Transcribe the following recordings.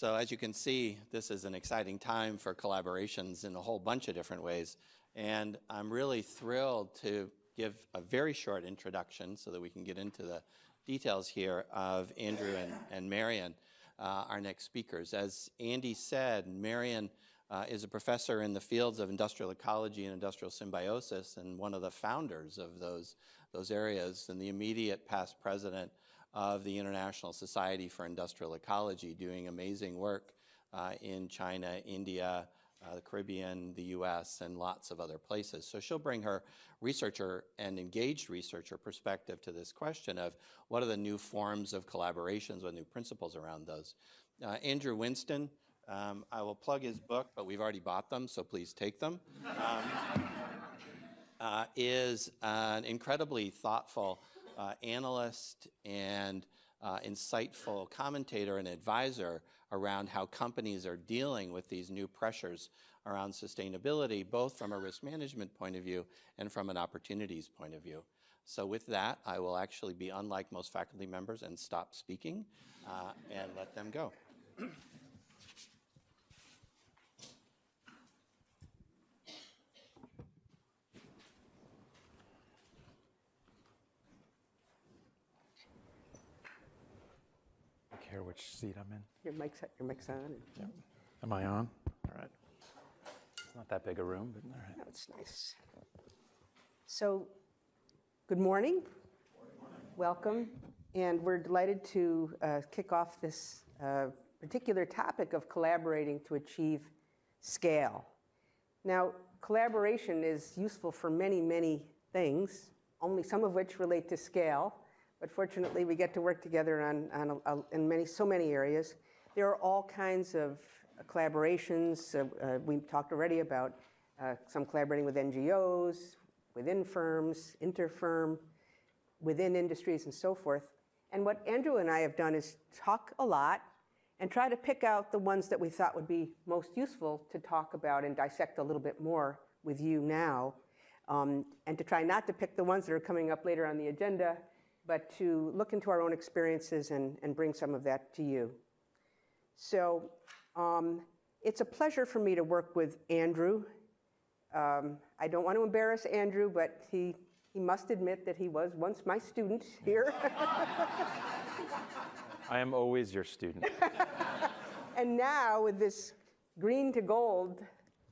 So as you can see, this is an exciting time for collaborations in a whole bunch of different ways. And I'm really thrilled to give a very short introduction so that we can get into the details here of Andrew and Marian, our next speakers. As Andy said, Marian is a professor in the fields of industrial ecology and industrial symbiosis and one of the founders of those areas and the immediate past president of the International Society for Industrial Ecology, doing amazing work in China, India, the Caribbean, the US, and lots of other places. So she'll bring her researcher and engaged researcher perspective to this question of what are the new forms of collaborations, what new principles around those. Andrew Winston, I will plug his book, but we've already bought them, so please take them, is an incredibly thoughtful analyst and insightful commentator and advisor around how companies are dealing with these new pressures around sustainability, both from a risk management point of view and from an opportunities point of view. So with that, I will actually be unlike most faculty members and stop speaking and let them go. Care which seat I'm in. Your mic's on. Yep. Am I on? All right. It's not that big a room, but all right. That's nice. So, good morning. Welcome. And we're delighted to kick off this particular topic of collaborating to achieve scale. Now, collaboration is useful for many, many things, only some of which relate to scale. But fortunately, we get to work together in so many areas. There are all kinds of collaborations. We've talked already about some collaborating with NGOs, within firms, inter-firm, within industries, and so forth. And what Andrew and I have done is talk a lot and try to pick out the ones that we thought would be most useful to talk about and dissect a little bit more with you now, and to try not to pick the ones that are coming up later on the agenda, but to look into our own experiences and bring some of that to you. So it's a pleasure for me to work with Andrew. I don't want to embarrass Andrew, but he must admit that he was once my student here. I am always your student. And now with this green to gold,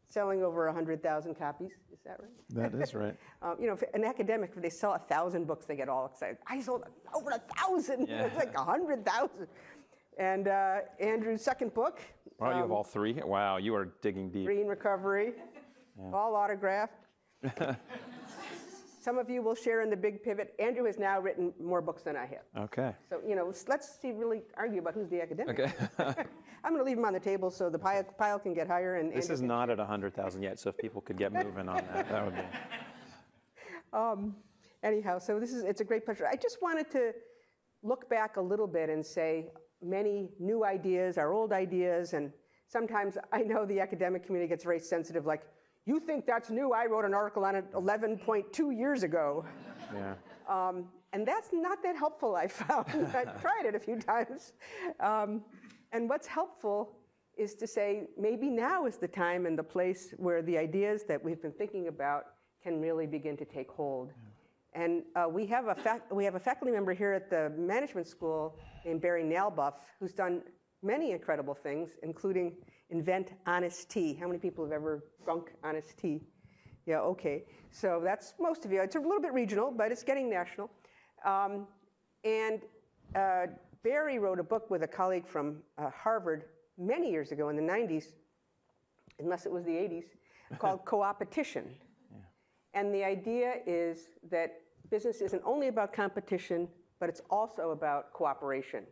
selling over 100,000 copies. Is that right? That is right. You know, if an academic, if they sell 1,000 books, they get all excited. I sold over 1,000. Yeah. It's like 100,000. And Andrew's second book. Wow, you have all three? Wow, you are digging deep. Green Recovery, yeah. All autographed. Some of you will share in the big pivot. Andrew has now written more books than I have. Okay. So, you know, let's really argue about who's the academic. Okay. I'm going to leave them on the table so the pile can get higher. And this is not at 100,000 yet, so if people could get moving on that, that would be. Anyhow, so it's a great pleasure. I just wanted to look back a little bit and say many new ideas are old ideas, and sometimes I know the academic community gets very sensitive, like, you think that's new? I wrote an article on it 11.2 years ago. Yeah. And that's not that helpful, I found. I tried it a few times. And what's helpful is to say, maybe now is the time and the place where the ideas that we've been thinking about can really begin to take hold. Yeah. And we have a faculty member here at the management school named Barry Nailbuff, who's done many incredible things, including invent honest tea. How many people have ever drunk honest tea? Yeah, okay. So that's most of you. It's a little bit regional, but it's getting national. Barry wrote a book with a colleague from Harvard many years ago in the 90s, unless it was the 80s, called Co-opetition. Yeah. And the idea is that business isn't only about competition, but it's also about cooperation.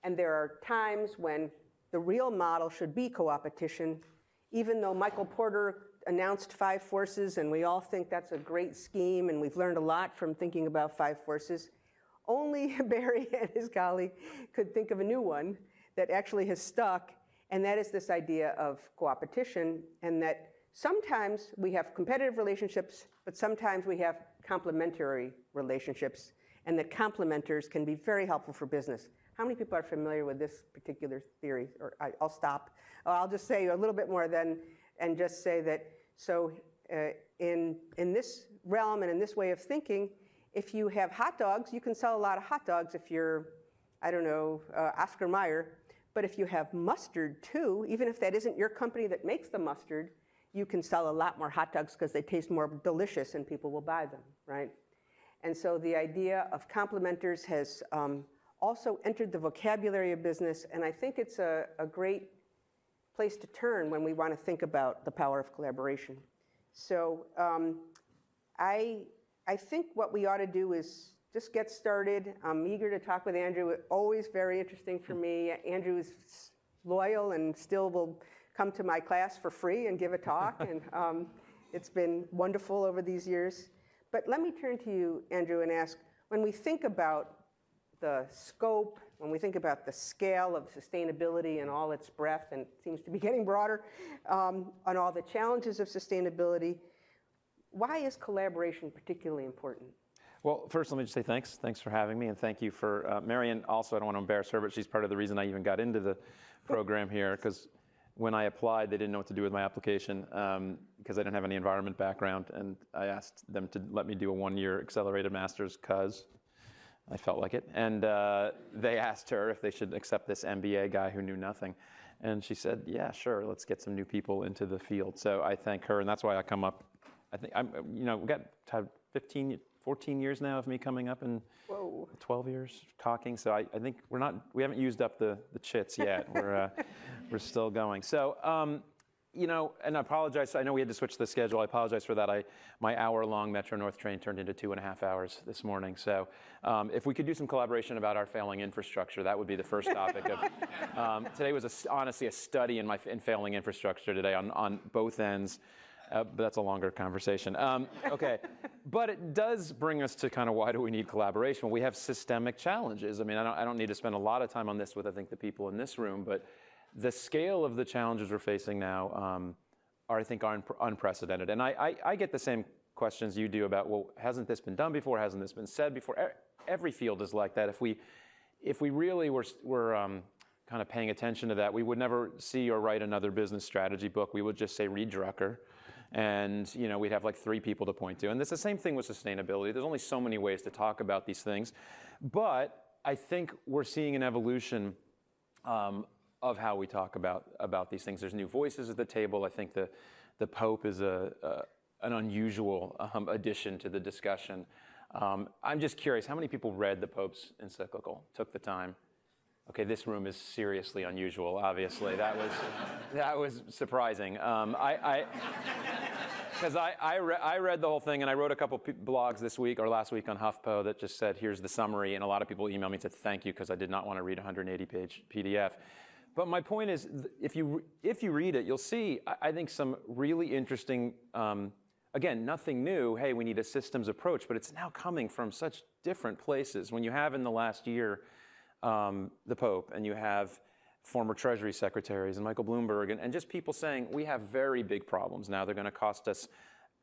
And there are times when the real model should be co-opetition, even though Michael Porter announced 5 forces, and we all think that's a great scheme, and we've learned a lot from thinking about 5 forces. Only Barry and his colleague could think of a new one that actually has stuck, and that is this idea of co-opetition, and that sometimes we have competitive relationships, but sometimes we have complementary relationships, and that complementers can be very helpful for business. How many people are familiar with this particular theory? Or I'll stop. I'll just say a little bit more then, and just say that, so in this realm and in this way of thinking, if you have hot dogs, you can sell a lot of hot dogs if you're, I don't know, Oscar Mayer. But if you have mustard too, even if that isn't your company that makes the mustard, you can sell a lot more hot dogs because they taste more delicious and people will buy them, right? And so the idea of complementers has also entered the vocabulary of business, and I think it's a great place to turn when we want to think about the power of collaboration. So I think what we ought to do is just get started. I'm eager to talk with Andrew. Always very interesting for me. Andrew is loyal and still will come to my class for free and give a talk. And it's been wonderful over these years. But let me turn to you, Andrew, and ask, when we think about the scope, when we think about the scale of sustainability and all its breadth, and it seems to be getting broader, on all the challenges of sustainability, why is collaboration particularly important? Well, first, let me just say thanks. Thanks for having me, and thank you for Marian. Also, I don't want to embarrass her, but she's part of the reason I even got into the program here, because when I applied, they didn't know what to do with my application because I didn't have any environment background, and I asked them to let me do a one-year accelerated master's because I felt like it. And they asked her if they should accept this MBA guy who knew nothing. And she said, yeah, sure, let's get some new people into the field. So I thank her, and that's why I come up. I think we've got 14 years now of me coming up, and 12 years talking. So I think we haven't used up the chits yet. We're still going. So and I apologize. I know we had to switch the schedule. I apologize for that. My hour-long Metro North train turned into 2.5 hours this morning. So if we could do some collaboration about our failing infrastructure, that would be the first topic. Today was honestly a study in failing infrastructure today on both ends. But that's a longer conversation. Okay, but it does bring us to kind of why do we need collaboration? Well, we have systemic challenges. I mean, I don't need to spend a lot of time on this with, I think, the people in this room, but the scale of the challenges we're facing now are unprecedented. And I get the same questions you do about, well, hasn't this been done before? Hasn't this been said before? Every field is like that. If we really were kind of paying attention to that, we would never see or write another business strategy book. We would just say, read Drucker. And we'd have like 3 people to point to. And it's the same thing with sustainability. There's only so many ways to talk about these things. But I think we're seeing an evolution of how we talk about these things. There's new voices at the table. I think the Pope is an unusual addition to the discussion. I'm just curious, how many people read the Pope's encyclical, took the time? Okay, this room is seriously unusual, obviously. That was surprising. Because I read the whole thing, and I wrote a couple blogs this week or last week on HuffPo that just said, here's the summary, and a lot of people emailed me and said, thank you, because I did not want to read a 180-page PDF. But my point is, if you read it, you'll see, I think, some really interesting, again, nothing new, hey, we need a systems approach, but it's now coming from such different places. When you have in the last year, the Pope, and you have former Treasury secretaries and Michael Bloomberg, and just people saying, we have very big problems now. They're going to cost us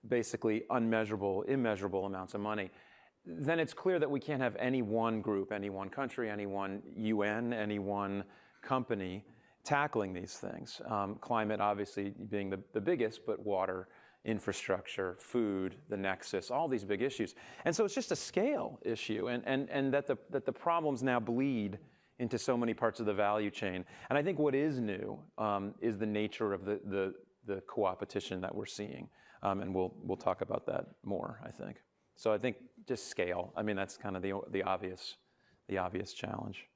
basically immeasurable amounts of money. Then it's clear that we can't have any one group, any one country, any one UN, any one company tackling these things. Climate obviously being the biggest, but water, infrastructure, food, the nexus, all these big issues. And so it's just a scale issue, and that the problems now bleed into so many parts of the value chain. And I think what is new is the nature of the co-opetition that we're seeing. And we'll talk about that more, I think. So I think just scale. I mean, that's kind of the obvious challenge.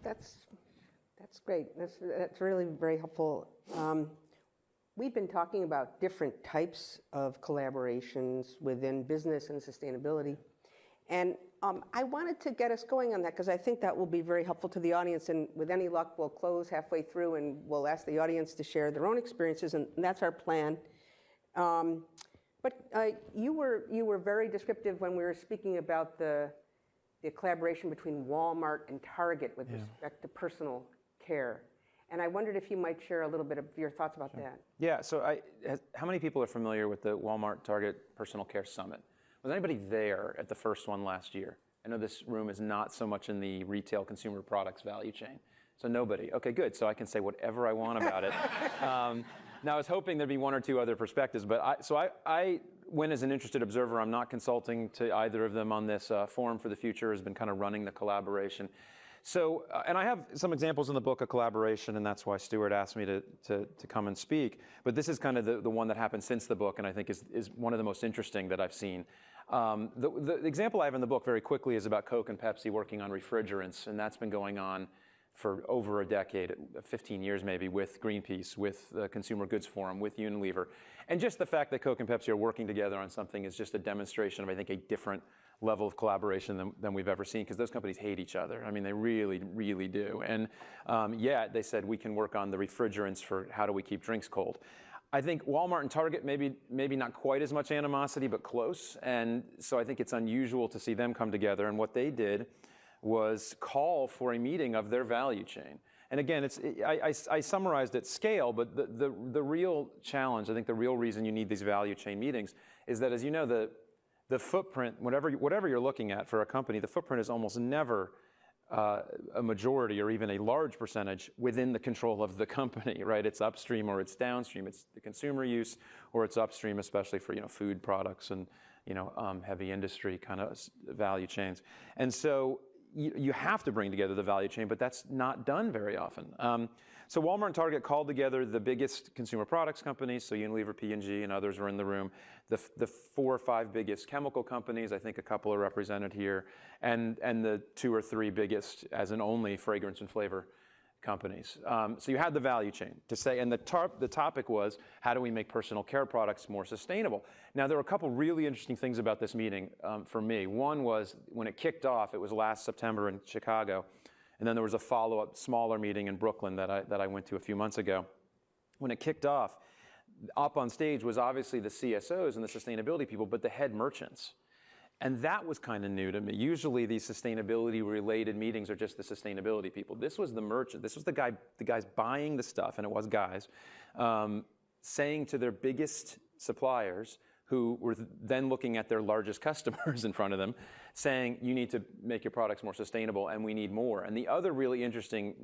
That's great. That's really very helpful. We've been talking about different types of collaborations within business and sustainability. And I wanted to get us going on that because I think that will be very helpful to the audience. And with any luck, we'll close halfway through and we'll ask the audience to share their own experiences, and that's our plan. But you were very descriptive when we were speaking about the collaboration between Walmart and Target with respect to personal care. And I wondered if you might share a little bit of your thoughts about that. Yeah, so how many people are familiar with the Walmart Target Personal Care Summit? Was anybody there at the first one last year? I know this room is not so much in the retail consumer products value chain. So nobody. Okay, good. So I can say whatever I want about it. Now, I was hoping there'd be one or two other perspectives, but I went as an interested observer. I'm not consulting to either of them on this. Forum for the Future has been kind of running the collaboration. So, and I have some examples in the book of collaboration, and that's why Stuart asked me to come and speak. But this is kind of the one that happened since the book, and I think is one of the most interesting that I've seen. The example I have in the book very quickly is about Coke and Pepsi working on refrigerants, and that's been going on for over a decade, 15 years maybe, with Greenpeace, with the Consumer Goods Forum, with Unilever. And just the fact that Coke and Pepsi are working together on something is just a demonstration of, I think, a different level of collaboration than we've ever seen, because those companies hate each other. I mean, they really, really do. And yet they said, we can work on the refrigerants for how do we keep drinks cold. I think Walmart and Target, maybe not quite as much animosity, but close. And so I think it's unusual to see them come together. And what they did was call for a meeting of their value chain. And again, I summarized at scale, but the real challenge, I think the real reason you need these value chain meetings is that, as you know, the footprint, whatever you're looking at for a company, the footprint is almost never a majority or even a large percentage within the control of the company, right? It's upstream or it's downstream. It's the consumer use, or it's upstream, especially for food products and heavy industry kind of value chains. And so you have to bring together the value chain, but that's not done very often. So Walmart and Target called together the biggest consumer products companies, so Unilever, P&G, and others were in the room, the 4 or 5 biggest chemical companies, I think a couple are represented here, and the 2 or 3 biggest, as in only, fragrance and flavor companies. So you had the value chain to say, and the topic was, how do we make personal care products more sustainable? Now, there were a couple really interesting things about this meeting for me. One was, when it kicked off, it was last September in Chicago, and then there was a follow-up smaller meeting in Brooklyn that I went to a few months ago. When it kicked off, up on stage was obviously the CSOs and the sustainability people, but the head merchants. And that was kind of new to me. Usually these sustainability-related meetings are just the sustainability people. This was the merchant. This was the guys buying the stuff, and it was guys, saying to their biggest suppliers, who were then looking at their largest customers in front of them, saying, you need to make your products more sustainable, and we need more. And the other really interesting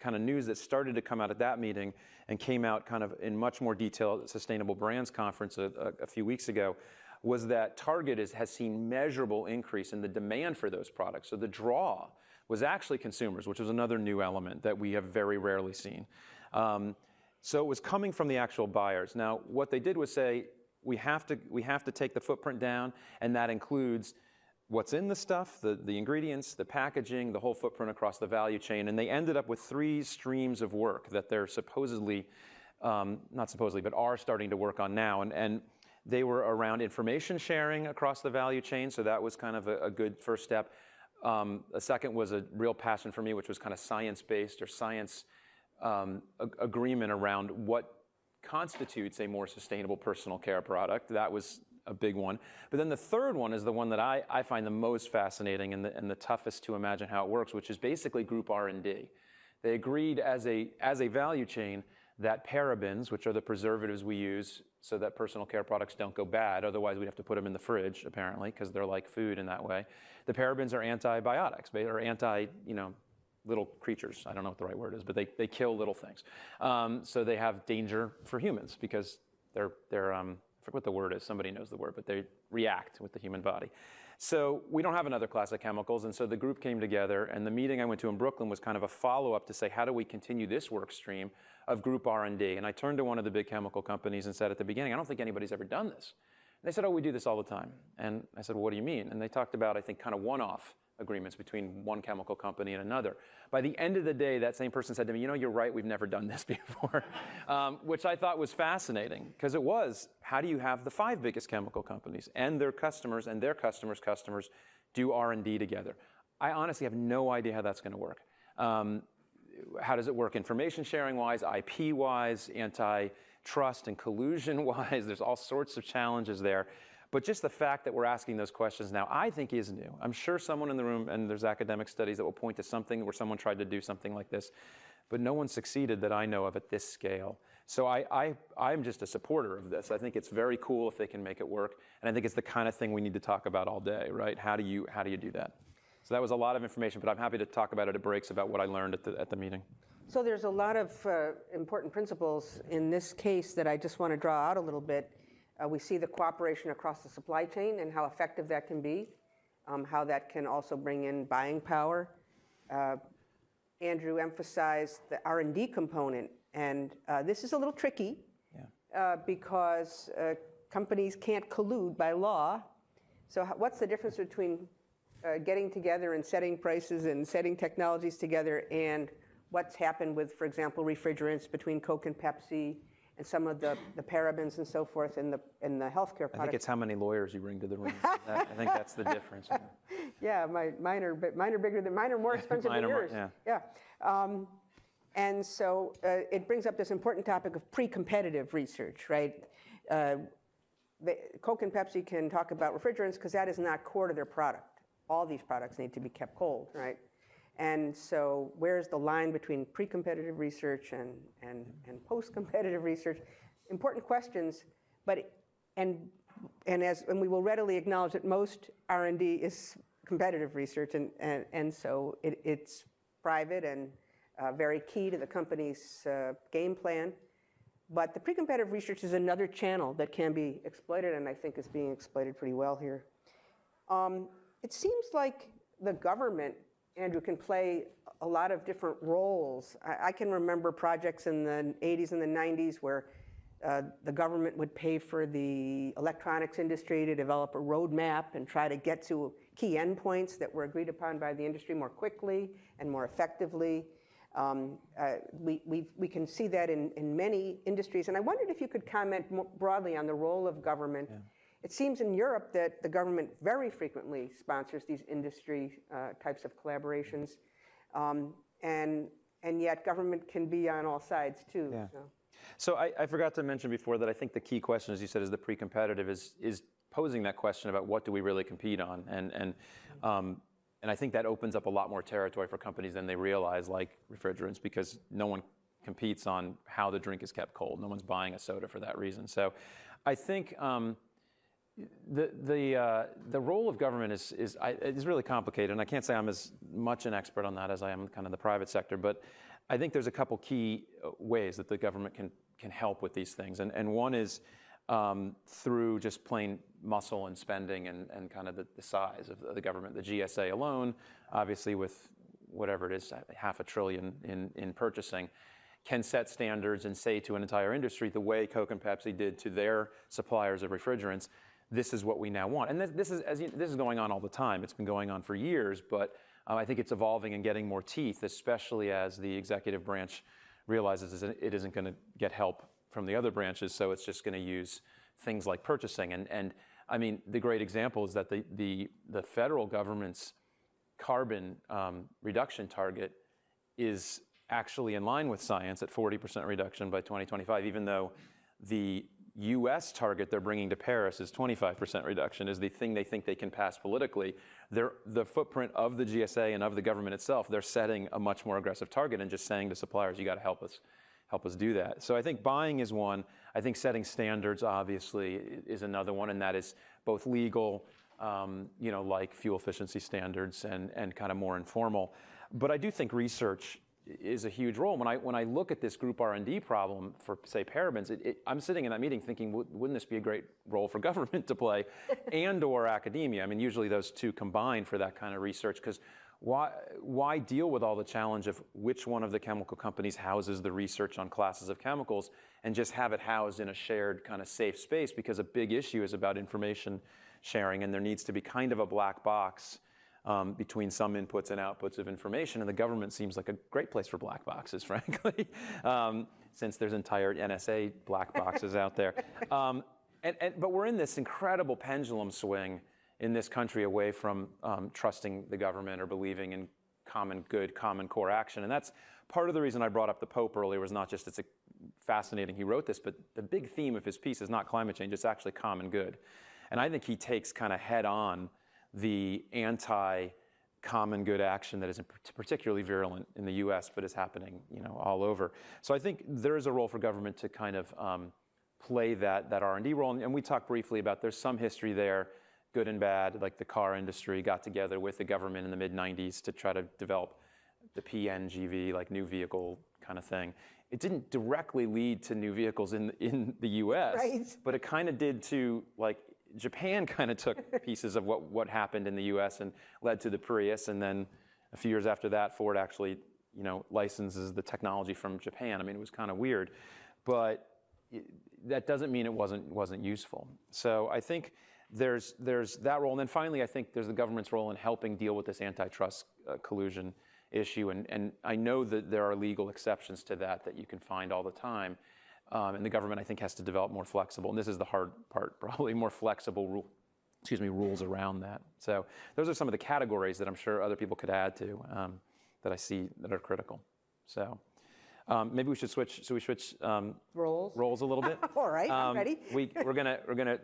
kind of news that started to come out at that meeting and came out kind of in much more detail at the Sustainable Brands Conference a few weeks ago was that Target has seen measurable increase in the demand for those products. So the draw was actually consumers, which was another new element that we have very rarely seen. So it was coming from the actual buyers. Now, what they did was say, we have to take the footprint down, and that includes what's in the stuff, the ingredients, the packaging, the whole footprint across the value chain. And they ended up with 3 streams of work that they're supposedly, not supposedly, but are starting to work on now. And they were around information sharing across the value chain, so that was kind of a good first step. A second was a real passion for me, which was kind of science-based or science agreement around what constitutes a more sustainable personal care product. That was a big one. But then the third one is the one that I find the most fascinating and the toughest to imagine how it works, which is basically group R&D. They agreed as a value chain that parabens, which are the preservatives we use so that personal care products don't go bad, otherwise we'd have to put them in the fridge, apparently, because they're like food in that way. The parabens are antibiotics. They are little creatures. I don't know what the right word is, but they kill little things. So they have danger for humans because they're I forget what the word is. Somebody knows the word, but they react with the human body. So we don't have another class of chemicals, and so the group came together, and the meeting I went to in Brooklyn was kind of a follow-up to say, how do we continue this work stream of group R&D? And I turned to one of the big chemical companies and said at the beginning, I don't think anybody's ever done this. And they said, oh, we do this all the time. And I said, well, what do you mean? And they talked about, I think, kind of one-off agreements between one chemical company and another. By the end of the day, that same person said to me, you're right, we've never done this before, which I thought was fascinating, because it was, how do you have the 5 biggest chemical companies and their customers and their customers' customers do R&D together? I honestly have no idea how that's going to work. How does it work information sharing-wise, IP-wise, antitrust and collusion-wise? There's all sorts of challenges there. But just the fact that we're asking those questions now, I think is new. I'm sure someone in the room, and there's academic studies that will point to something where someone tried to do something like this, but no one succeeded that I know of at this scale. So I'm just a supporter of this. I think it's very cool if they can make it work, and I think it's the kind of thing we need to talk about all day, right? How do you do that? So that was a lot of information, but I'm happy to talk about it at breaks about what I learned at the meeting. So there's a lot of important principles in this case that I just want to draw out a little bit. We see the cooperation across the supply chain and how effective that can be, how that can also bring in buying power. Andrew emphasized the R&D component, and this is a little tricky because companies can't collude by law. So what's the difference between getting together and setting prices and setting technologies together and what's happened with, for example, refrigerants between Coke and Pepsi and some of the parabens and so forth in the healthcare products? I think it's how many lawyers you bring to the room. I think that's the difference. Yeah, mine are more expensive than yours. Yeah. And so it brings up this important topic of pre-competitive research, right? Coke and Pepsi can talk about refrigerants because that is not core to their product. All these products need to be kept cold, right? And so where's the line between pre-competitive research and post-competitive research? Important questions, but and we will readily acknowledge that most R&D is competitive research, and so it's private and very key to the company's game plan. But the pre-competitive research is another channel that can be exploited, and I think is being exploited pretty well here. It seems like the government, Andrew, can play a lot of different roles. I can remember projects in the 80s and the 90s where the government would pay for the electronics industry to develop a roadmap and try to get to key endpoints that were agreed upon by the industry more quickly and more effectively. We can see that in many industries. And I wondered if you could comment more broadly on the role of government. Yeah. It seems in Europe that the government very frequently sponsors these industry types of collaborations. And yet government can be on all sides too. Yeah. So I forgot to mention before that I think the key question, as you said, is the pre-competitive is posing that question about what do we really compete on. And I think that opens up a lot more territory for companies than they realize, like refrigerants, because no one competes on how the drink is kept cold. No one's buying a soda for that reason. So I think the role of government is really complicated, and I can't say I'm as much an expert on that as I am kind of the private sector, but I think there's a couple key ways that the government can help with these things, and one is through just plain muscle and spending and kind of the size of the government. The GSA alone, obviously with whatever it is, $500 billion in purchasing, can set standards and say to an entire industry the way Coke and Pepsi did to their suppliers of refrigerants, this is what we now want. And this is going on all the time. It's been going on for years, but I think it's evolving and getting more teeth, especially as the executive branch realizes it isn't going to get help from the other branches, so it's just going to use things like purchasing. And I mean, the great example is that the federal government's carbon reduction target is actually in line with science at 40% reduction by 2025, even though the U.S. target they're bringing to Paris is 25% reduction, is the thing they think they can pass politically. The footprint of the GSA and of the government itself, they're setting a much more aggressive target and just saying to suppliers, you got to help us do that. So I think buying is one. I think setting standards, obviously, is another one, and that is both legal, like fuel efficiency standards, and kind of more informal. But I do think research is a huge role. When I look at this group R&D problem for, say, parabens, I'm sitting in that meeting thinking, wouldn't this be a great role for government to play, and or academia? I mean, usually those two combine for that kind of research, because why deal with all the challenge of which one of the chemical companies houses the research on classes of chemicals and just have it housed in a shared kind of safe space? Because a big issue is about information sharing, and there needs to be kind of a black box between some inputs and outputs of information, and the government seems like a great place for black boxes, frankly, since there's entire NSA black boxes out there. But we're in this incredible pendulum swing in this country away from trusting the government or believing in common good, common core action. And that's part of the reason I brought up the Pope earlier, was not just it's fascinating he wrote this, but the big theme of his piece is not climate change, it's actually common good. And I think he takes kind of head on the anti-common good action that is particularly virulent in the U.S., but is happening, all over. So I think there is a role for government to kind of play that R&D role. And we talked briefly about there's some history there good and bad, like the car industry got together with the government in the mid-90s to try to develop the PNGV, like new vehicle kind of thing. It didn't directly lead to new vehicles in the US, Right. but it kind of did to, like, Japan kind of took pieces of what happened in the US and led to the Prius, and then a few years after that, Ford actually, licenses the technology from Japan. I mean, it was kind of weird, but that doesn't mean it wasn't useful. So I think there's that role, and then finally, I think there's the government's role in helping deal with this antitrust collusion issue, and I know that there are legal exceptions to that you can find all the time, and the government, I think, has to develop more flexible, and this is the hard part, probably more flexible rules around that. So those are some of the categories that I'm sure other people could add to that I see that are critical. So maybe we should switch. So we switch roles a little bit. All right, I'm ready. We're gonna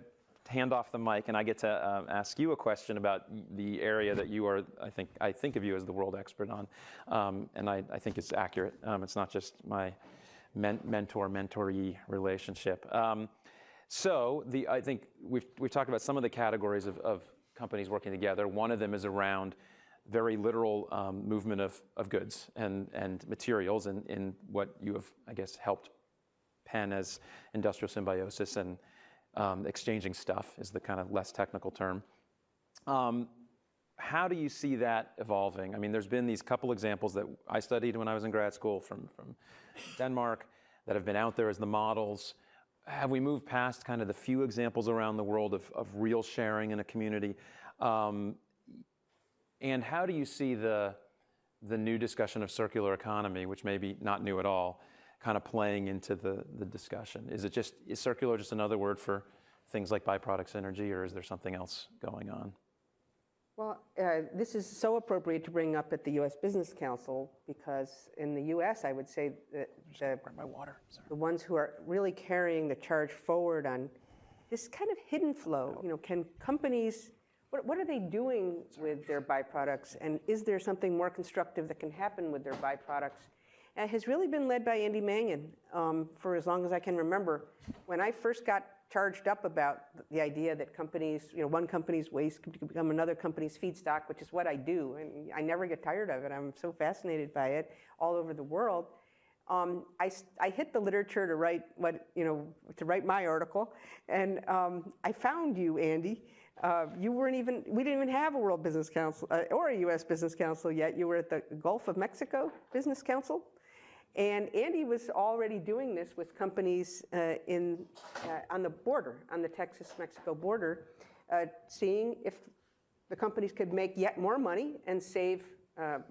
hand off the mic, and I get to ask you a question about the area that you are. I think of you as the world expert on, and I think it's accurate. It's not just my mentor-mentoree relationship. So I think we've talked about some of the categories of companies working together. One of them is around very literal movement of goods and materials in what you have, I guess, helped pen as industrial symbiosis, and exchanging stuff is the kind of less technical term. How do you see that evolving? I mean, there's been these couple examples that I studied when I was in grad school from Denmark that have been out there as the models. Have we moved past kind of the few examples around the world of real sharing in a community? And how do you see the new discussion of circular economy, which may be not new at all, kind of playing into the discussion? Is circular just another word for things like byproduct synergy, or is there something else going on? Well, this is so appropriate to bring up at the U.S. Business Council, because in the U.S., I would say that the ones who are really carrying the charge forward on this kind of hidden flow, can companies, what are they doing with their byproducts, and is there something more constructive that can happen with their byproducts? Has really been led by Andy Mangan for as long as I can remember. When I first got charged up about the idea that companies, one company's waste could become another company's feedstock, which is what I do, and I never get tired of it. I'm so fascinated by it all over the world. I hit the literature to write my article, and I found you, Andy. We didn't even have a World Business Council or a U.S. Business Council yet. You were at the Gulf of Mexico Business Council. And Andy was already doing this with companies on the border, on the Texas-Mexico border, seeing if the companies could make yet more money and save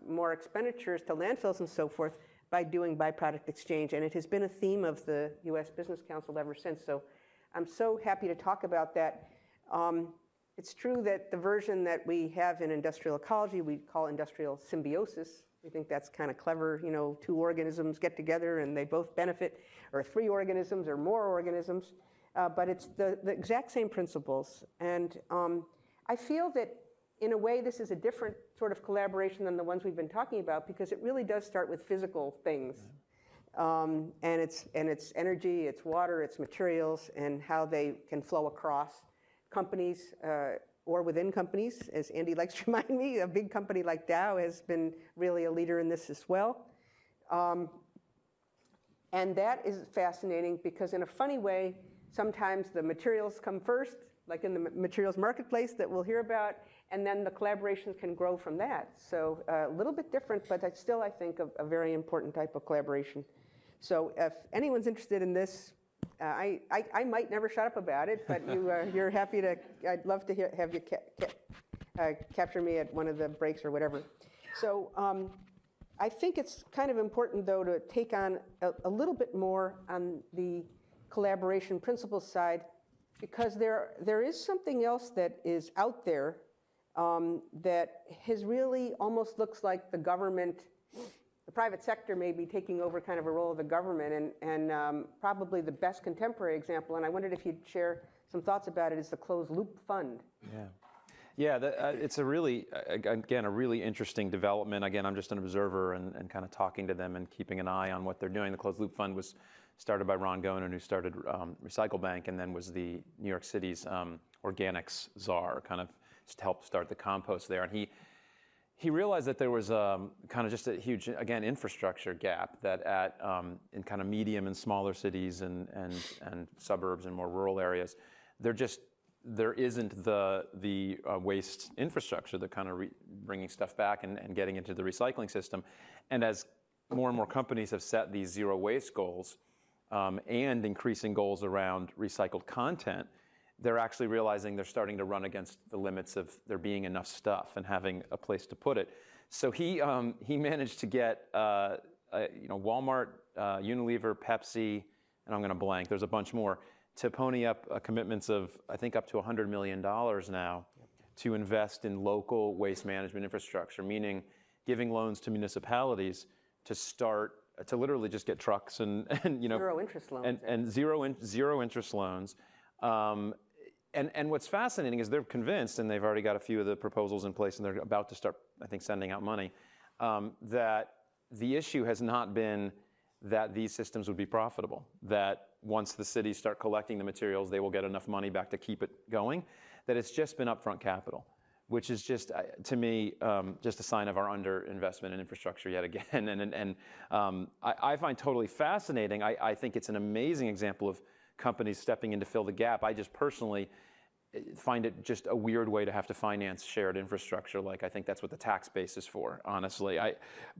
more expenditures to landfills and so forth by doing byproduct exchange. And it has been a theme of the U.S. Business Council ever since. So I'm so happy to talk about that. It's true that the version that we have in industrial ecology, we call industrial symbiosis. We think that's kind of clever, two organisms get together and they both benefit, or three organisms or more organisms. But it's the exact same principles. And I feel that in a way this is a different sort of collaboration than the ones we've been talking about, because it really does start with physical things. And it's energy, it's water, it's materials, and how they can flow across companies or within companies. As Andy likes to remind me, a big company like Dow has been really a leader in this as well. And that is fascinating because in a funny way, sometimes the materials come first, like in the materials marketplace that we'll hear about, and then the collaborations can grow from that. So a little bit different, but it's still, I think, a very important type of collaboration. So if anyone's interested in this, I might never shut up about it, but you're happy to. I'd love to have you capture me at one of the breaks or whatever. So I think it's kind of important, though, to take on a little bit more on the collaboration principles side, because there is something else that is out there that has really almost looks like the government. The private sector may be taking over kind of a role of the government, and probably the best contemporary example, and I wondered if you'd share some thoughts about it, is the closed loop fund. Yeah, it's a really interesting development. Again, I'm just an observer and kind of talking to them and keeping an eye on what they're doing. The closed loop fund was started by Ron Gonen, who started Recycle Bank, and then was the New York City's organics czar, kind of just helped start the compost there. And he realized that there was kind of just a huge, again, infrastructure gap that in kind of medium and smaller cities and suburbs and more rural areas, there isn't the waste infrastructure, the kind of bringing stuff back and getting into the recycling system. And as more and more companies have set these zero waste goals and increasing goals around recycled content, they're actually realizing they're starting to run against the limits of there being enough stuff and having a place to put it. So he managed to get Walmart, Unilever, Pepsi, and I'm going to blank. There's a bunch more to pony up commitments of I think up to $100 million now to invest in local waste management infrastructure, meaning giving loans to municipalities to literally just get trucks and zero interest loans and zero interest loans. And what's fascinating is they're convinced, and they've already got a few of the proposals in place, and they're about to start, I think, sending out money, that the issue has not been that these systems would be profitable, that once the cities start collecting the materials, they will get enough money back to keep it going, that it's just been upfront capital, which is just, to me, just a sign of our underinvestment in infrastructure yet again. And I find totally fascinating. I think it's an amazing example of companies stepping in to fill the gap. I just personally find it just a weird way to have to finance shared infrastructure. Like, I think that's what the tax base is for, honestly. And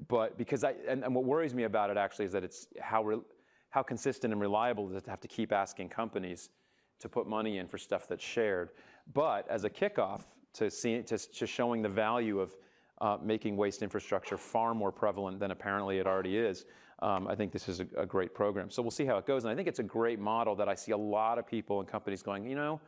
what worries me about it actually is that it's how consistent and reliable is it to have to keep asking companies to put money in for stuff that's shared. But as a kickoff to showing the value of making waste infrastructure far more prevalent than apparently it already is, I think this is a great program. So we'll see how it goes. And I think it's a great model that I see a lot of people and companies going,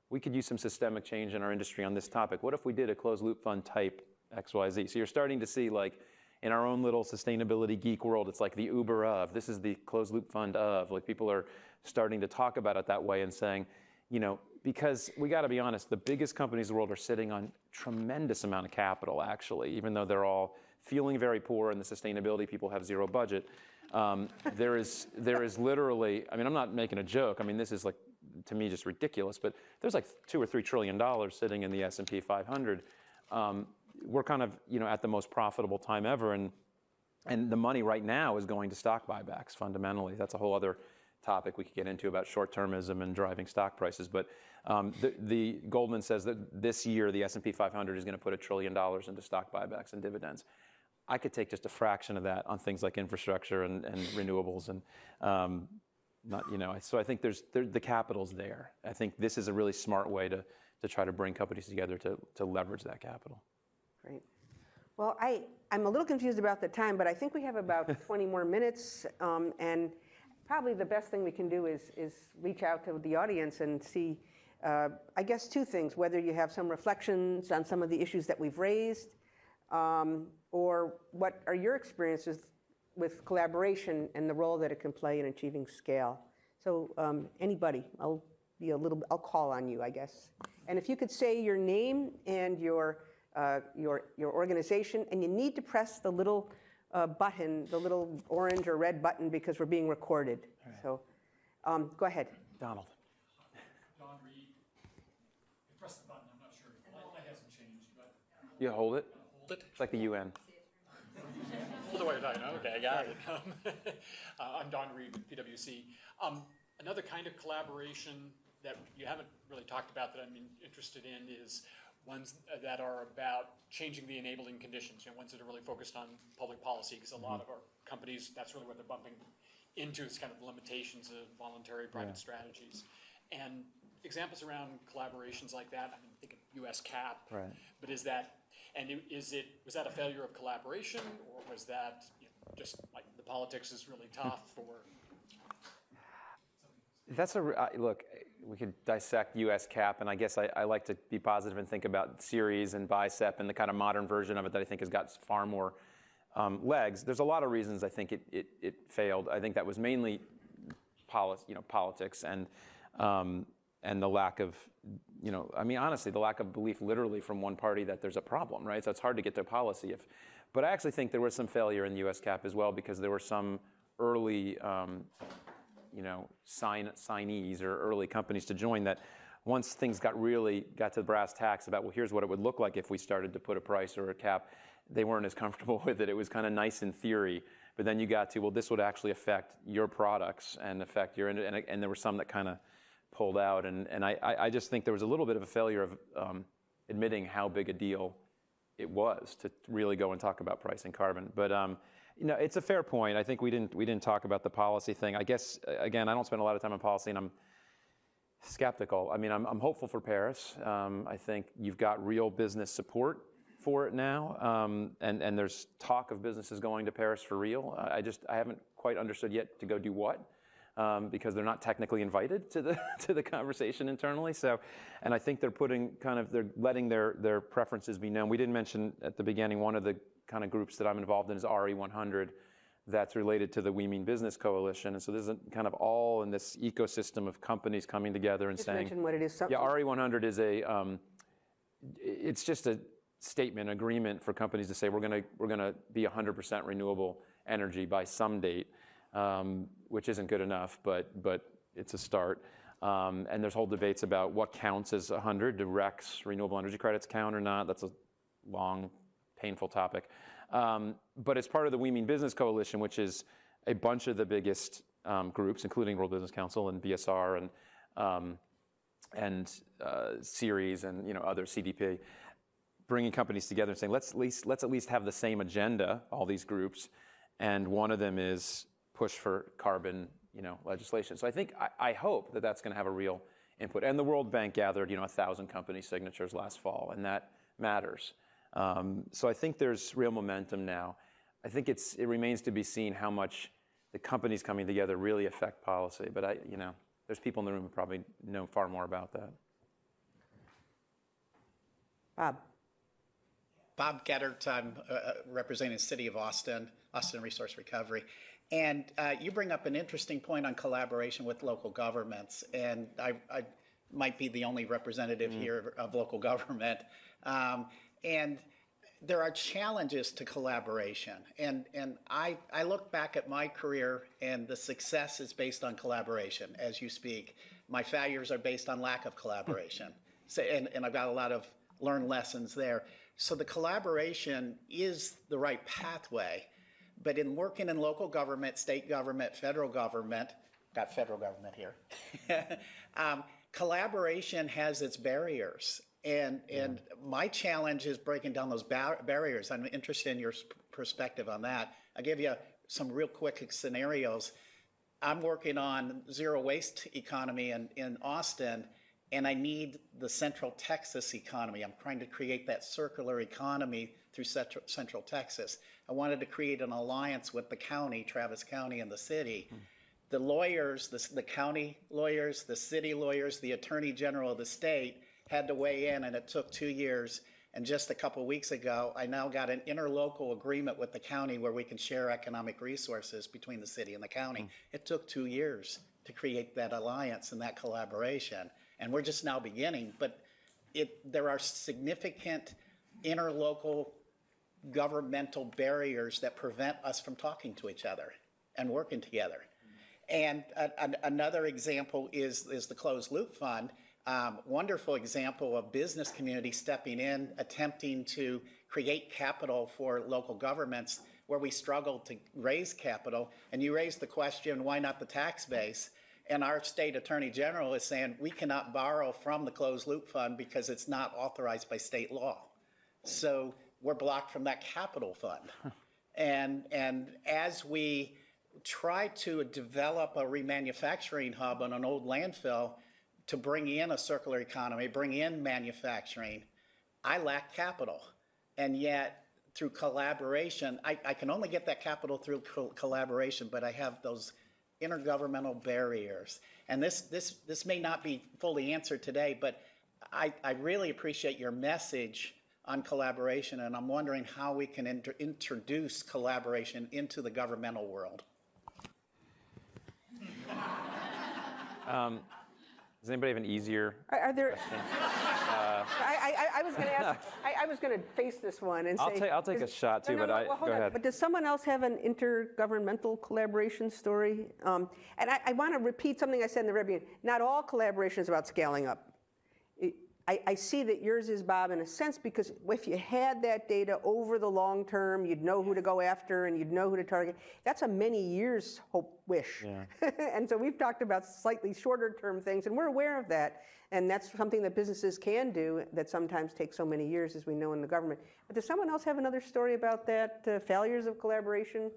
we could use some systemic change in our industry on this topic. What if we did a closed loop fund type XYZ? So you're starting to see, like, in our own little sustainability geek world, it's like the Uber of, this is the closed loop fund of. Like, people are starting to talk about it that way and saying, because we got to be honest, the biggest companies in the world are sitting on tremendous amount of capital, actually, even though they're all feeling very poor and the sustainability people have zero budget. There is literally, I'm not making a joke. This is, like, to me, just ridiculous, but there's like $2 or $3 trillion sitting in the S&P 500. We're kind of, at the most profitable time ever, and the money right now is going to stock buybacks fundamentally. That's a whole other topic we could get into about short-termism and driving stock prices. But the Goldman says that this year the S&P 500 is going to put $1 trillion into stock buybacks and dividends. I could take just a fraction of that on things like infrastructure and renewables and so I think the capital's there. I think this is a really smart way to try to bring companies together to leverage that capital. Great. Well, I'm a little confused about the time, but I think we have about 20 more minutes, and probably the best thing we can do is reach out to the audience and see, I guess, two things: whether you have some reflections on some of the issues that we've raised, or what are your experiences with collaboration and the role that it can play in achieving scale. So anybody, I'll call on you, I guess. And if you could say your name and your organization, and you need to press the little button, the little orange or red button, because we're being recorded. Right. So go ahead. Donald. Don Reed. You press the button, I'm not sure. That hasn't changed, but. You hold it? Hold it? It's like the UN. Hold it while you're talking. Okay, I got it. I'm Don Reed with PwC. Another kind of collaboration that you haven't really talked about that I'm interested in is ones that are about changing the enabling conditions, ones that are really focused on public policy, because a lot of our companies, that's really what they're bumping into, is kind of limitations of voluntary private strategies. And examples around collaborations like that, think of US CAP, right. But was that a failure of collaboration, or was that just like the politics is really tough, or? That's look, we could dissect US CAP, and I guess I like to be positive and think about Ceres and BICEP and the kind of modern version of it that I think has got far more legs. There's a lot of reasons I think it failed. I think that was mainly politics and the lack of, honestly, the lack of belief literally from one party that there's a problem, right? So it's hard to get to policy. But I actually think there was some failure in US CAP as well, because there were some early signees or early companies to join that once things got to the brass tacks about, well, here's what it would look like if we started to put a price or a cap, they weren't as comfortable with it. It was kind of nice in theory, but then you got to, well, this would actually affect your products and affect your, and there were some that kind of pulled out. And I just think there was a little bit of a failure of admitting how big a deal it was to really go and talk about pricing carbon. But it's a fair point. I think we didn't talk about the policy thing. I guess, again, I don't spend a lot of time on policy, and I'm skeptical. I mean, I'm hopeful for Paris. I think you've got real business support for it now, and there's talk of businesses going to Paris for real. I haven't quite understood yet to go do what, because they're not technically invited to the conversation internally. So, and I think they're letting their preferences be known. We didn't mention at the beginning, one of the kind of groups that I'm involved in is RE100. That's related to the We Mean Business Coalition. And so this is kind of all in this ecosystem of companies coming together and saying, mention what it is. Yeah, RE100 is it's just a statement, agreement for companies to say we're gonna be 100% renewable energy by some date, which isn't good enough, but it's a start. And there's whole debates about what counts as 100. Do RECs, renewable energy credits, count or not? That's a long, painful topic. But it's part of the We Mean Business Coalition, which is a bunch of the biggest groups, including World Business Council and BSR and Ceres and other CDP, bringing companies together and saying let's at least have the same agenda, all these groups, and one of them is push for carbon legislation. So I hope that that's going to have a real input. And the World Bank gathered 1,000 company signatures last fall, and that matters. So I think there's real momentum now. I think it remains to be seen how much the companies coming together really affect policy. But there's people in the room who probably know far more about that. Bob Gettert, I'm representing the city of Austin Resource Recovery. And you bring up an interesting point on collaboration with local governments. And I might be the only representative here of local government. And there are challenges to collaboration. And I look back at my career, and the success is based on collaboration, as you speak. My failures are based on lack of collaboration. So, and I've got a lot of learned lessons there. So the collaboration is the right pathway. But in working in local government, state government, federal government, got federal government here, collaboration has its barriers. And my challenge is breaking down those barriers. I'm interested in your perspective on that. I'll give you some real quick scenarios. I'm working on zero waste economy in Austin, and I need the Central Texas economy. I'm trying to create that circular economy through Central Texas. I wanted to create an alliance with the county, Travis County, and the city. The lawyers, the county lawyers, the city lawyers, the attorney general of the state had to weigh in, and it took 2 years. And just a couple weeks ago, I now got an interlocal agreement with the county where we can share economic resources between the city and the county. It took 2 years to create that alliance and that collaboration. And we're just now beginning, but there are significant interlocal governmental barriers that prevent us from talking to each other and working together. And another example is the Closed Loop Fund. Wonderful example of business community stepping in, attempting to create capital for local governments where we struggled to raise capital. And you raised the question, why not the tax base? And our state attorney general is saying we cannot borrow from the Closed Loop Fund because it's not authorized by state law. So we're blocked from that capital fund. And as we try to develop a remanufacturing hub on an old landfill to bring in a circular economy, bring in manufacturing, I lack capital. And yet, through collaboration, I can only get that capital through collaboration, but I have those intergovernmental barriers. And this may not be fully answered today, but I really appreciate your message on collaboration, and I'm wondering how we can introduce collaboration into the governmental world. Does anybody have an easier Are there? question? I was going to ask. I was going to face this one and say. I'll take a shot too, No, but well, hold go on. ahead. But does someone else have an intergovernmental collaboration story? And I want to repeat something I said in the very beginning. Not all collaboration is about scaling up. I see that yours is, Bob, in a sense, because if you had that data over the long term, you'd know who to go after and you'd know who to target. That's a many years hope wish. Yeah. And so we've talked about slightly shorter term things, and we're aware of that. And that's something that businesses can do that sometimes takes so many years, as we know in the government. But does someone else have another story about that, failures of collaboration?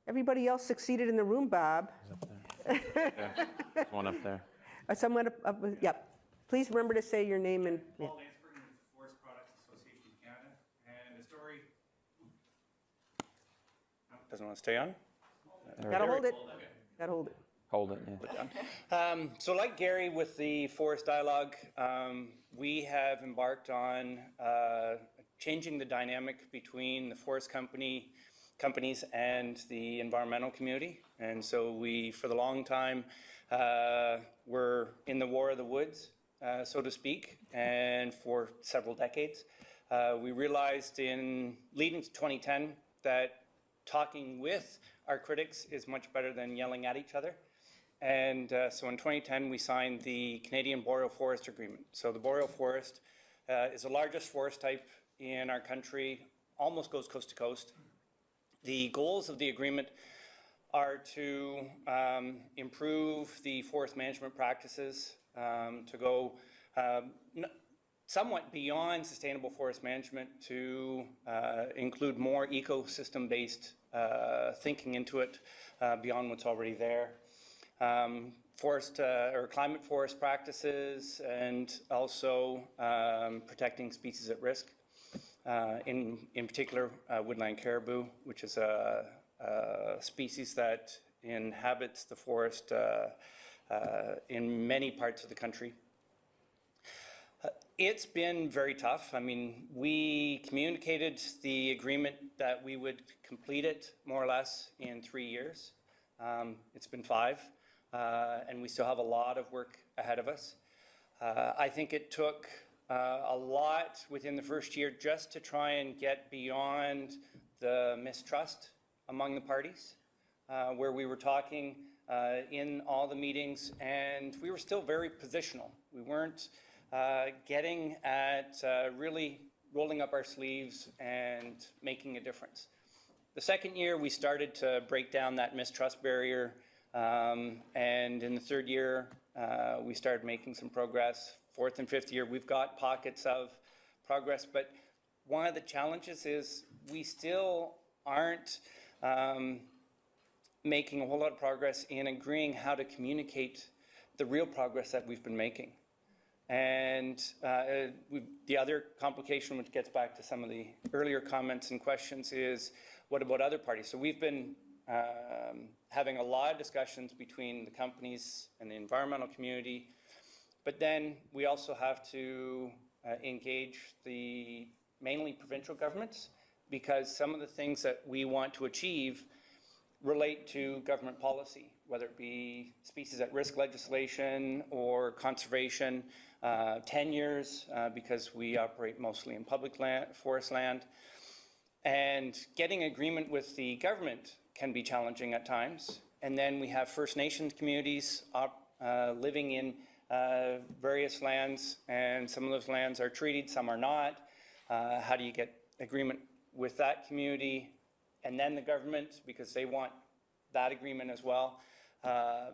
Everybody else succeeded in the room, Bob. Yeah. There's one up there. Someone yep. Please remember to say your name and. Yeah. Paul Lansberg with the Forest Products Association of Canada, and the story. Doesn't want to stay on? Gotta hold it. Gotta hold it. Hold it, yeah. So like Gary with the Forest Dialogue, we have embarked on changing the dynamic between the forest companies and the environmental community. And so we, for the long time, were in the war of the woods, so to speak, and for several decades. We realized leading to 2010 that talking with our critics is much better than yelling at each other. And so in 2010, we signed the Canadian Boreal Forest Agreement. So the boreal forest is the largest forest type in our country, almost goes coast to coast. The goals of the agreement are to improve the forest management practices, to go somewhat beyond sustainable forest management, to include more ecosystem-based thinking into it beyond what's already there. Forest or climate forest practices, and also protecting species at risk. In particular, woodland caribou, which is a species that inhabits the forest in many parts of the country. It's been very tough. I mean, we communicated the agreement that we would complete it more or less in 3 years. It's been 5, and we still have a lot of work ahead of us. I think it took a lot within the first year just to try and get beyond the mistrust among the parties, where we were talking in all the meetings, and we were still very positional. We weren't getting at really rolling up our sleeves and making a difference. The second year, we started to break down that mistrust barrier, and in the third year, we started making some progress. Fourth and fifth year, we've got pockets of progress, but one of the challenges is we still aren't making a whole lot of progress in agreeing how to communicate the real progress that we've been making. And the other complication, which gets back to some of the earlier comments and questions, is what about other parties? So we've been having a lot of discussions between the companies and the environmental community, but then we also have to engage the mainly provincial governments, because some of the things that we want to achieve relate to government policy, whether it be species at risk legislation or conservation, tenures, because we operate mostly in public land, forest land. And getting agreement with the government can be challenging at times. And then we have First Nations communities living in various lands, and some of those lands are treated, some are not. How do you get agreement with that community and then the government, because they want that agreement as well?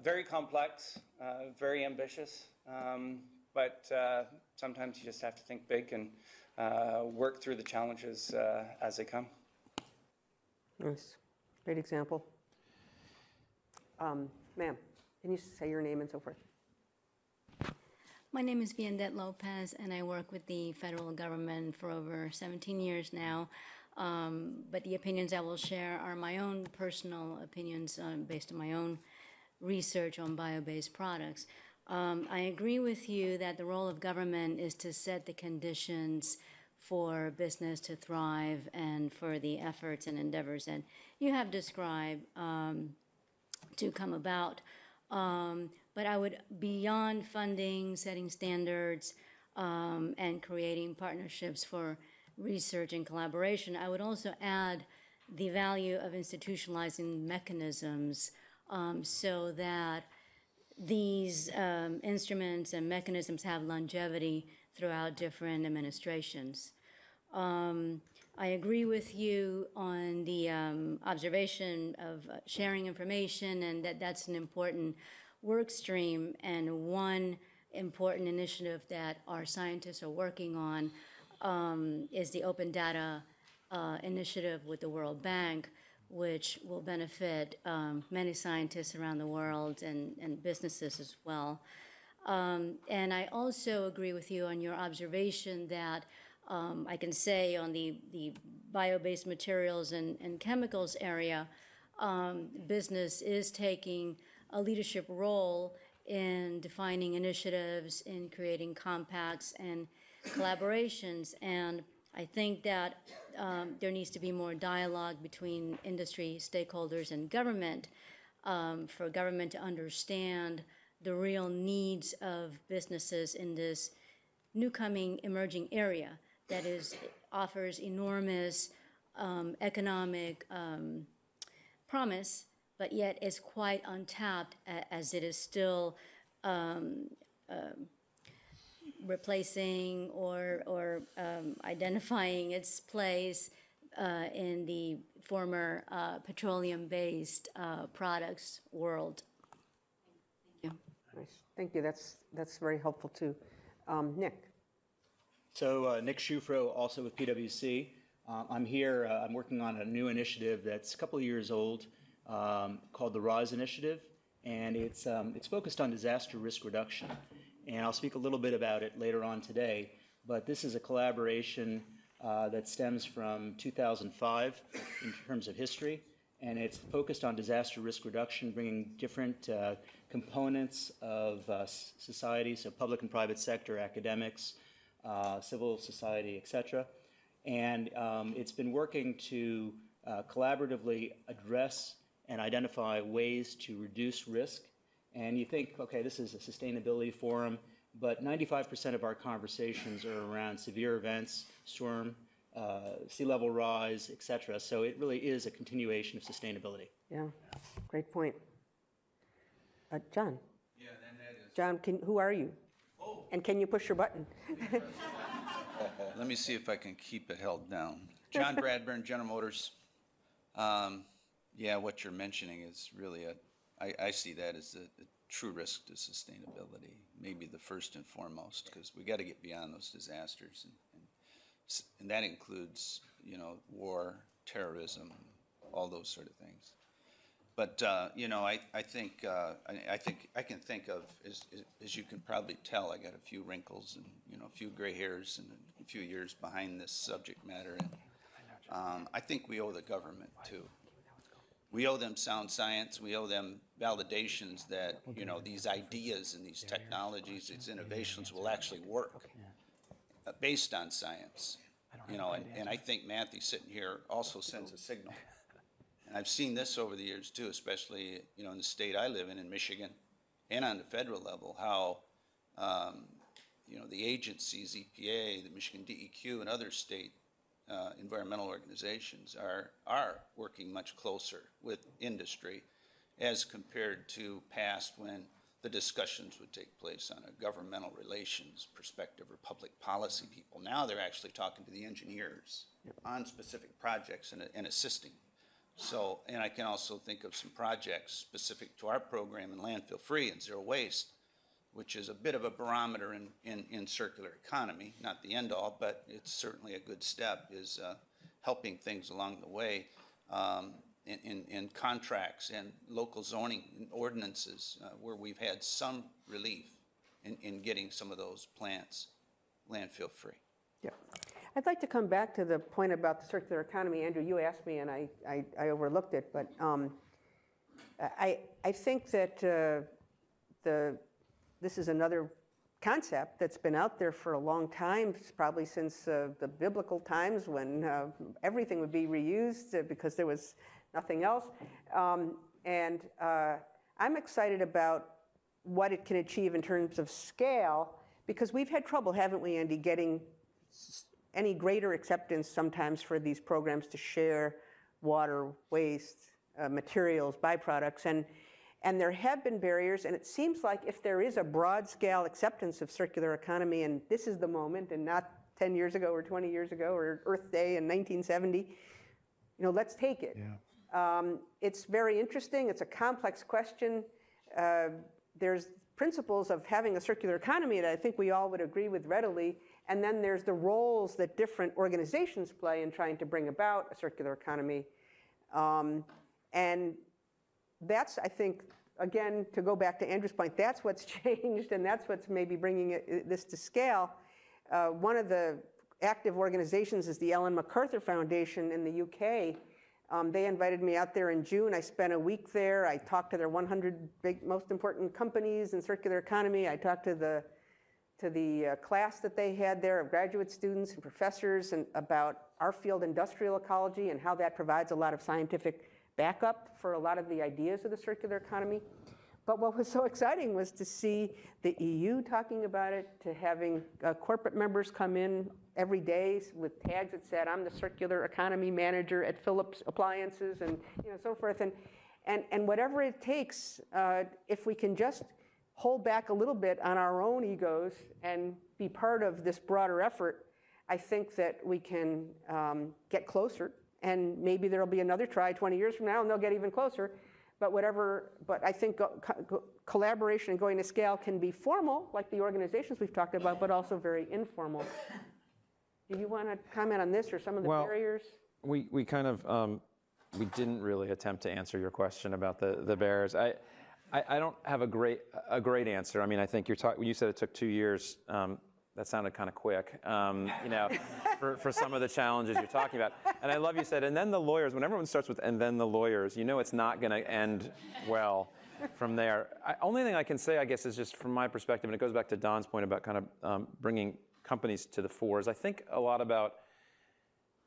Very complex, very ambitious, but sometimes you just have to think big and work through the challenges as they come. Nice. Great example. Ma'am, can you say your name and so forth? My name is Viandet Lopez, and I work with the federal government for over 17 years now. But the opinions I will share are my own personal opinions based on my own research on bio-based products. I agree with you that the role of government is to set the conditions for business to thrive and for the efforts and endeavors that you have described to come about. But I would, beyond funding, setting standards, and creating partnerships for research and collaboration, I would also add the value of institutionalizing mechanisms so that these instruments and mechanisms have longevity throughout different administrations. I agree with you on the observation of sharing information, and that's an important work stream, and one important initiative that our scientists are working on is the Open Data Initiative with the World Bank, which will benefit many scientists around the world and businesses as well. And I also agree with you on your observation that I can say on the bio-based materials and chemicals area, business is taking a leadership role in defining initiatives, in creating compacts and collaborations. And I think that there needs to be more dialogue between industry stakeholders and government for government to understand the real needs of businesses in this new coming emerging area that offers enormous economic promise, but yet is quite untapped as it is still replacing or identifying its place in the former petroleum-based products world. Thank you. Nice. Thank you. That's very helpful too. Nick. So Nick Schufro, also with PwC. I'm here. I'm working on a new initiative that's a couple of years old called the RAs Initiative, and it's focused on disaster risk reduction. And I'll speak a little bit about it later on today, but this is a collaboration that stems from 2005 in terms of history, and it's focused on disaster risk reduction, bringing different components of society, so public and private sector, academics, civil society, etc. And it's been working to collaboratively address and identify ways to reduce risk. And you think, okay, this is a sustainability forum, but 95% of our conversations are around severe events, storm, sea level rise, etc. So it really is a continuation of sustainability. Yeah, great point. John. Yeah, then that is. John, who are you? Oh. And can you push your button? Let me see if I can keep it held down. John Bradburn, General Motors. Yeah, what you're mentioning is really I see that as a true risk to sustainability, maybe the first and foremost, because we got to get beyond those disasters, and that includes, war, terrorism, all those sort of things. But I think I can think of, as you can probably tell, I got a few wrinkles and a few gray hairs and a few years behind this subject matter, and I think we owe the government too. We owe them sound science. We owe them validations that these ideas and these technologies, these innovations will actually work based on science. And I think Matthew sitting here also sends a signal. And I've seen this over the years too, especially in the state I live in Michigan, and on the federal level, how the agencies, EPA, the Michigan DEQ, and other state environmental organizations are working much closer with industry as compared to past when the discussions would take place on a governmental relations perspective or public policy people. Now they're actually talking to the engineers on specific projects and assisting. So, and I can also think of some projects specific to our program in landfill free and zero waste, which is a bit of a barometer in circular economy, not the end all, but it's certainly a good step, is helping things along the way in contracts and local zoning ordinances where we've had some relief in getting some of those plants landfill free. Yeah. I'd like to come back to the point about the circular economy. Andrew, you asked me and I overlooked it, but I think that this is another concept that's been out there for a long time, probably since the biblical times when everything would be reused because there was nothing else. And I'm excited about what it can achieve in terms of scale, because we've had trouble, haven't we, Andy, getting any greater acceptance sometimes for these programs to share water, waste, materials, byproducts. And there have been barriers, and it seems like if there is a broad-scale acceptance of circular economy, and this is the moment, and not 10 years ago or 20 years ago or Earth Day in 1970, let's take it. Yeah. It's very interesting. It's a complex question. There's principles of having a circular economy that I think we all would agree with readily, and then there's the roles that different organizations play in trying to bring about a circular economy. And that's, I think, again, to go back to Andrew's point, that's what's changed, and that's what's maybe bringing this to scale. One of the active organizations is the Ellen MacArthur Foundation in the UK. They invited me out there in June. I spent a week there. I talked to their 100 most important companies in circular economy. I talked to the class that they had there of graduate students and professors and about our field, industrial ecology, and how that provides a lot of scientific backup for a lot of the ideas of the circular economy. But what was so exciting was to see the EU talking about it, to having corporate members come in every day with tags that said, I'm the circular economy manager at Philips Appliances, and so forth. And whatever it takes, if we can just hold back a little bit on our own egos and be part of this broader effort, I think that we can get closer. And maybe there'll be another try 20 years from now, and they'll get even closer. But I think collaboration and going to scale can be formal, like the organizations we've talked about, but also very informal. Do you want to comment on this or some of the barriers? We kind of, we didn't really attempt to answer your question about the barriers. I don't have a great answer. I mean, I think when you said it took 2 years, that sounded kind of quick, for some of the challenges you're talking about. And I love you said, and then the lawyers, when everyone starts with, and then the lawyers, it's not going to end well from there. Only thing I can say, I guess, is just from my perspective, and it goes back to Don's point about kind of bringing companies to the fore, is I think a lot about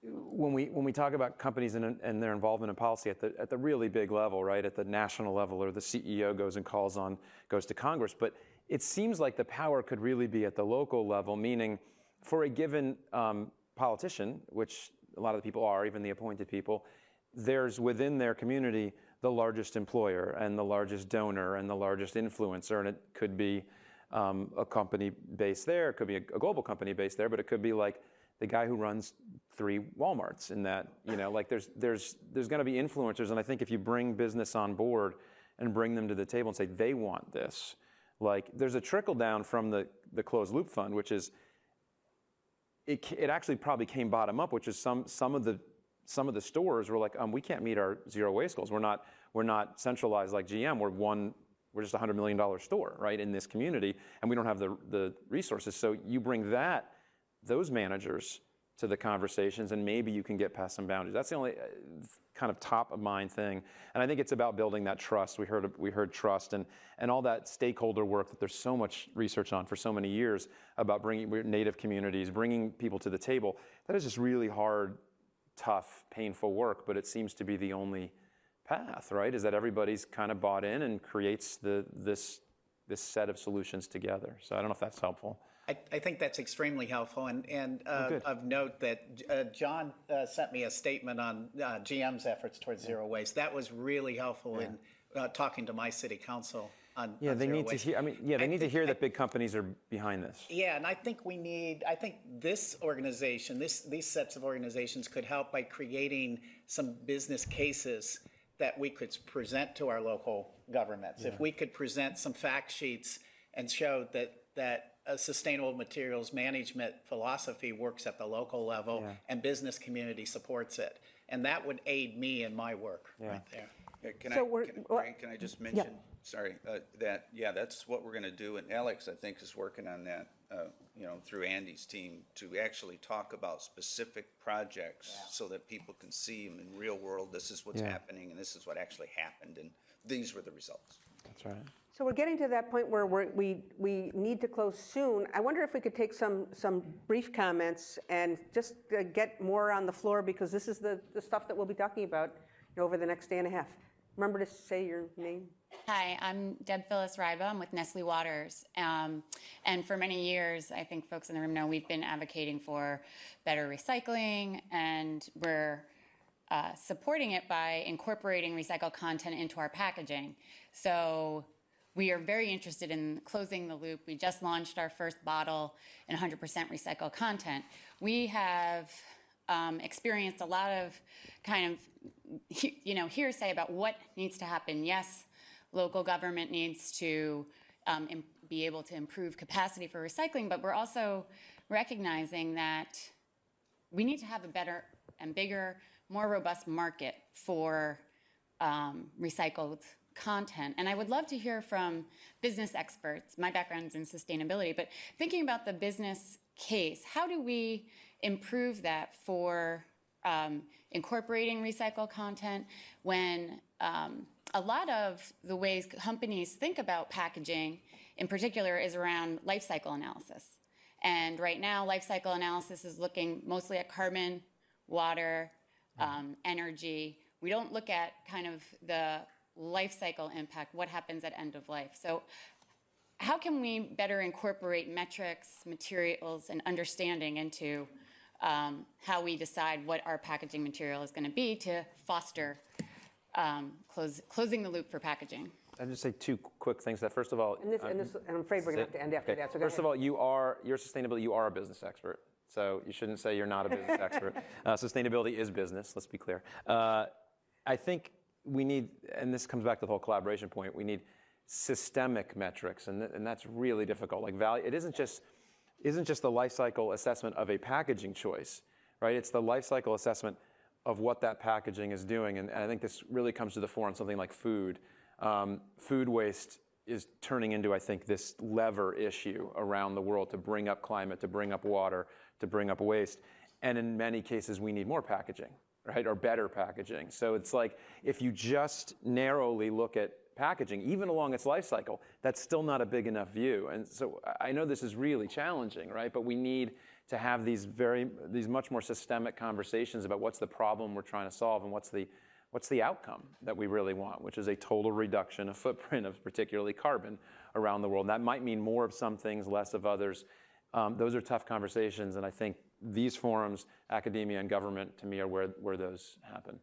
when we talk about companies and their involvement in policy at the really big level, right, at the national level, or the CEO goes to Congress, but it seems like the power could really be at the local level, meaning for a given politician, which a lot of the people are, even the appointed people, there's within their community the largest employer and the largest donor and the largest influencer, and it could be a company based there, it could be a global company based there, but it could be like the guy who runs 3 Walmarts in that, like there's going to be influencers, and I think if you bring business on board and bring them to the table and say they want this, like there's a trickle down from the closed loop fund, which is it actually probably came bottom up, which is some of the stores were like, we can't meet our zero waste goals. We're not centralized like GM. We're just a $100 million store, right, in this community, and we don't have the resources. So you bring those managers to the conversations, and maybe you can get past some boundaries. That's the only kind of top of mind thing. And I think it's about building that trust. We heard trust and all that stakeholder work that there's so much research on for so many years about bringing native communities, bringing people to the table. That is just really hard, tough, painful work, but it seems to be the only path, right? Is that everybody's kind of bought in and creates this set of solutions together. So I don't know if that's helpful. I think that's extremely helpful, and of note that John sent me a statement on GM's efforts towards zero waste. That was really helpful in talking to my city council on they zero need waste. to hear. They need to hear that big companies are behind this. Yeah, and I think this organization, these sets of organizations could help by creating some business cases that we could present to our local governments. Yeah. If we could present some fact sheets and show that a sustainable materials management philosophy works at the local level and business community supports it. And that would aid me in my work right there. Can I just mention, that's what we're going to do. And Alex, I think, is working on that, through Andy's team to actually talk about specific projects so that people can see them in real world. This is what's happening, and this is what actually happened, and these were the results. That's right. So we're getting to that point where we need to close soon. I wonder if we could take some brief comments and just get more on the floor, because this is the stuff that we'll be talking about over the next day and a half. Remember to say your name. Hi, I'm Deb Phyllis Ryba. I'm with Nestle Waters. And for many years, I think folks in the room know, we've been advocating for better recycling, and we're supporting it by incorporating recycled content into our packaging. So we are very interested in closing the loop. We just launched our first bottle in 100% recycled content. We have experienced a lot of kind of, hearsay about what needs to happen. Yes, local government needs to be able to improve capacity for recycling, but we're also recognizing that we need to have a better and bigger, more robust market for recycled content. And I would love to hear from business experts. My background's in sustainability, but thinking about the business case, how do we improve that for incorporating recycled content when a lot of the ways companies think about packaging in particular is around life cycle analysis. And right now, life cycle analysis is looking mostly at carbon, water, energy. We don't look at kind of the life cycle impact, what happens at end of life. So how can we better incorporate metrics, materials, and understanding into how we decide what our packaging material is going to be to foster closing the loop for packaging? I'll just say two quick things. That first of all, And I'm afraid we're going to have to end after that. So first of all, you're sustainability. You are a business expert, so you shouldn't say you're not a business expert. Sustainability is business. Let's be clear. I think we need, and this comes back to the whole collaboration point. We need systemic metrics, and that's really difficult. Like value, it isn't just the life cycle assessment of a packaging choice, right? It's the life cycle assessment of what that packaging is doing, and I think this really comes to the fore on something like food. Food waste is turning into, I think, this lever issue around the world to bring up climate, to bring up water, to bring up waste. And in many cases, we need more packaging, right? Or better packaging. So it's like, if you just narrowly look at packaging, even along its life cycle, that's still not a big enough view. And so I know this is really challenging, right? But we need to have these much more systemic conversations about what's the problem we're trying to solve and what's the outcome that we really want, which is a total reduction of footprint of particularly carbon around the world. And that might mean more of some things, less of others. Those are tough conversations, and I think these forums, academia and government, to me, are where those happen.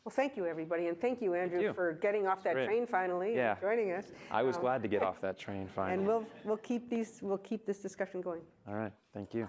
Well, thank you, everybody, and thank you, Andrew, for getting off that train finally and joining us. I was glad to get off that train finally. And we'll keep this discussion going. All right, thank you.